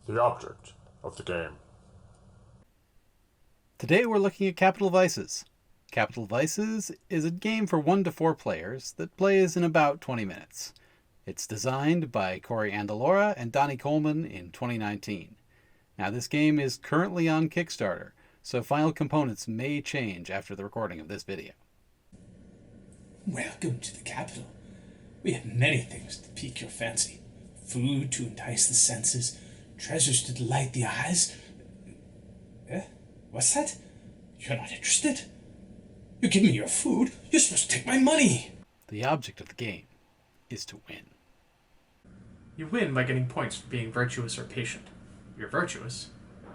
the object of the game. Today we're looking at Capital Vices. Capital Vices is a game for 1 to 4 players that plays in about 20 minutes. It's designed by Andalora and Donnie Coleman in 2019. Now this game is currently on Kickstarter, so final components may change after the recording of this video. Welcome to the capital. We have many things to pique your fancy. Food to entice the senses, treasures to delight the eyes. What's that? You're not interested? You give me your food, you're supposed to take my money. The object of the game is to win. You win by getting points for being virtuous or patient. You're virtuous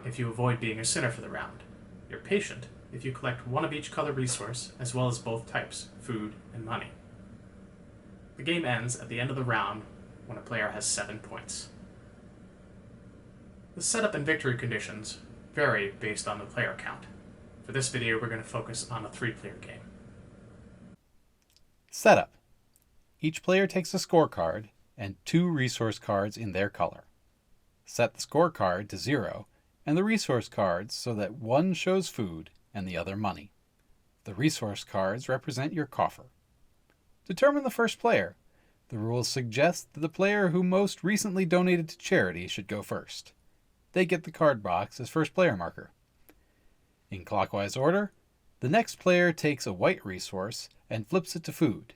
if you avoid being a sinner for the round. You're patient if you collect one of each color resource as well as both types, food and money. The game ends at the end of the round when a player has 7 points. The setup and victory conditions vary based on the player count. For this video, we're going to focus on a 3-player game. Setup. Each player takes a scorecard and 2 resource cards in their color. Set the scorecard to 0 and the resource cards so that one shows food and the other money. The resource cards represent your coffer. Determine the first player. The rules suggest that the player who most recently donated to charity should go first. They get the card box as first player marker. In clockwise order, the next player takes a white resource and flips it to food,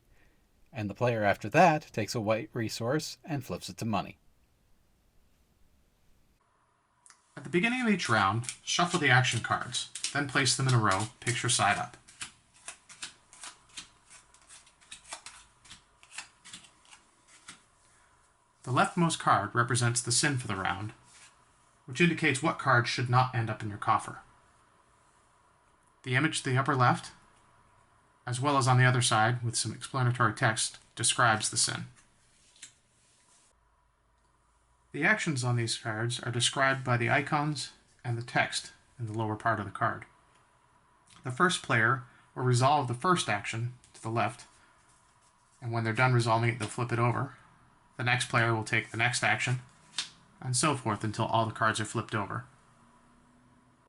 and the player after that takes a white resource and flips it to money. At the beginning of each round, shuffle the action cards, then place them in a row, picture side up. The leftmost card represents the sin for the round, which indicates what card should not end up in your coffer. The image to the upper left, as well as on the other side with some explanatory text, describes the sin. The actions on these cards are described by the icons and the text in the lower part of the card. The first player will resolve the first action to the left, and when they're done resolving it, they'll flip it over. The next player will take the next action, and so forth until all the cards are flipped over.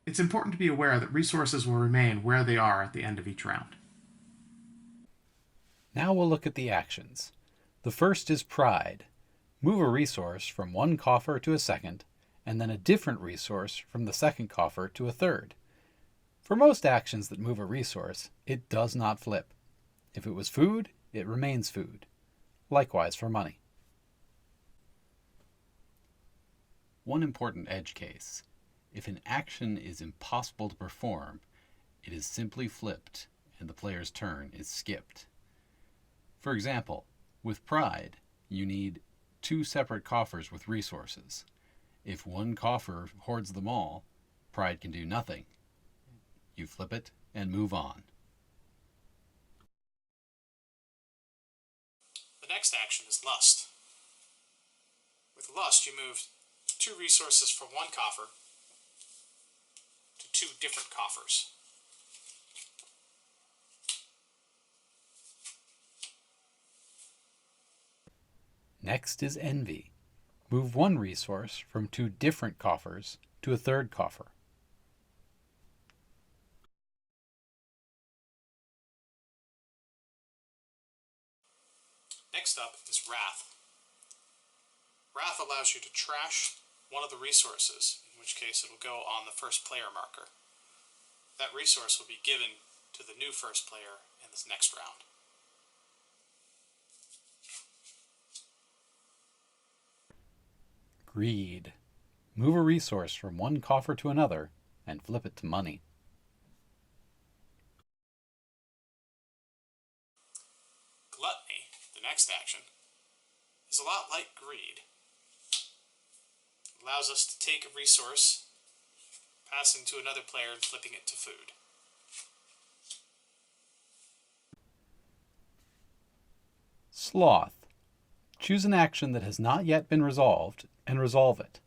It's important to be aware that resources will remain where they are at the end of each round. Now we'll look at the actions. The first is Pride. Move a resource from one coffer to a second, and then a different resource from the second coffer to a third. For most actions that move a resource, it does not flip. If it was food, it remains food. Likewise for money. One important edge case. If an action is impossible to perform, it is simply flipped and the player's turn is skipped. For example, with Pride, you need 2 separate coffers with resources. If one coffer hoards them all, Pride can do nothing. You flip it and move on. The next action is Lust. With Lust, you move 2 resources from one coffer to 2 different coffers. Next is Envy. Move one resource from 2 different coffers to a third coffer. Next up is Wrath. Wrath allows you to trash one of the resources, in which case it will go on the first player marker. That resource will be given to the new first player in this next round. Greed. Move a resource from one coffer to another and flip it to money. Gluttony, the next action, is a lot like Greed. It allows us to take a resource, passing to another player and flipping it to food. Sloth. Choose an action that has not yet been resolved and resolve it.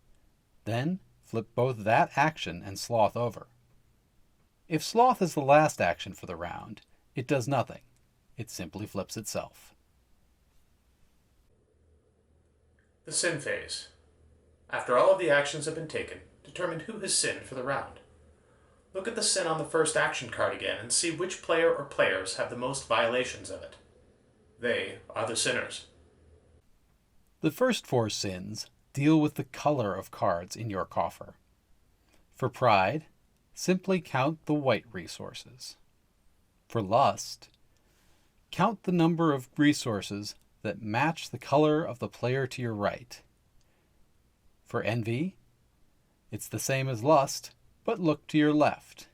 Then flip both that action and Sloth over. If Sloth is the last action for the round, it does nothing. It simply flips itself. The Sin phase. After all of the actions have been taken, determine who has sinned for the round. Look at the sin on the first action card again and see which player or players have the most violations of it. They are the sinners. The first 4 sins deal with the color of cards in your coffer. For pride, simply count the white resources. For lust, count the number of resources that match the color of the player to your right. For envy, it's the same as lust, but look to your left.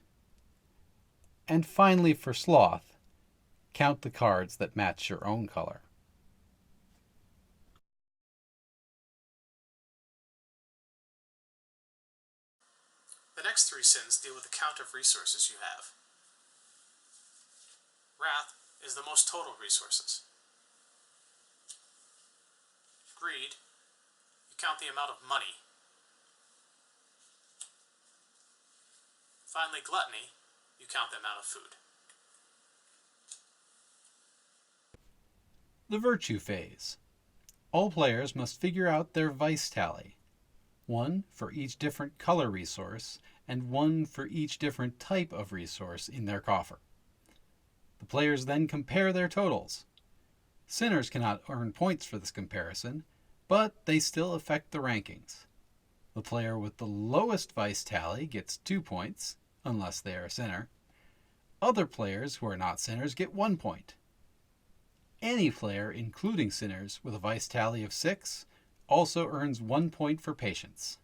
And finally, for sloth, count the cards that match your own color. The next 3 sins deal with the count of resources you have. Wrath is the most total resources. Greed, you count the amount of money. Finally, gluttony, you count the amount of food. The virtue phase. All players must figure out their vice tally, 1 for each different color resource and 1 for each different type of resource in their coffer. The players then compare their totals. Sinners cannot earn points for this comparison, but they still affect the rankings. The player with the lowest vice tally gets 2 points, unless they are a sinner. Other players who are not sinners get 1 point. Any player, including sinners, with a vice tally of 6 also earns 1 point for patience.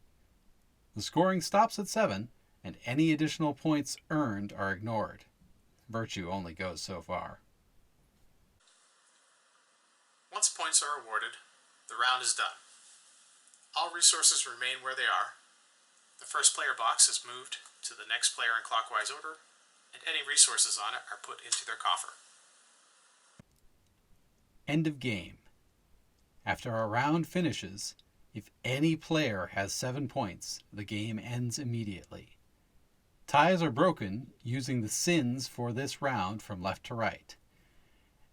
The scoring stops at 7, and any additional points earned are ignored. Virtue only goes so far. Once points are awarded, the round is done. All resources remain where they are. The first player box is moved to the next player in clockwise order, and any resources on it are put into their coffer. End of game. After a round finishes, if any player has 7 points, the game ends immediately. Ties are broken using the sins for this round from left to right.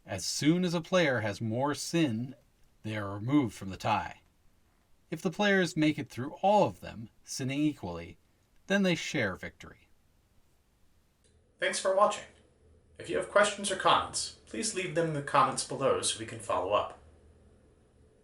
As soon as a player has more sin, they are removed from the tie. If the players make it through all of them, sinning equally, then they share victory. Thanks for watching. If you have questions or comments, please leave them in the comments below so we can follow up.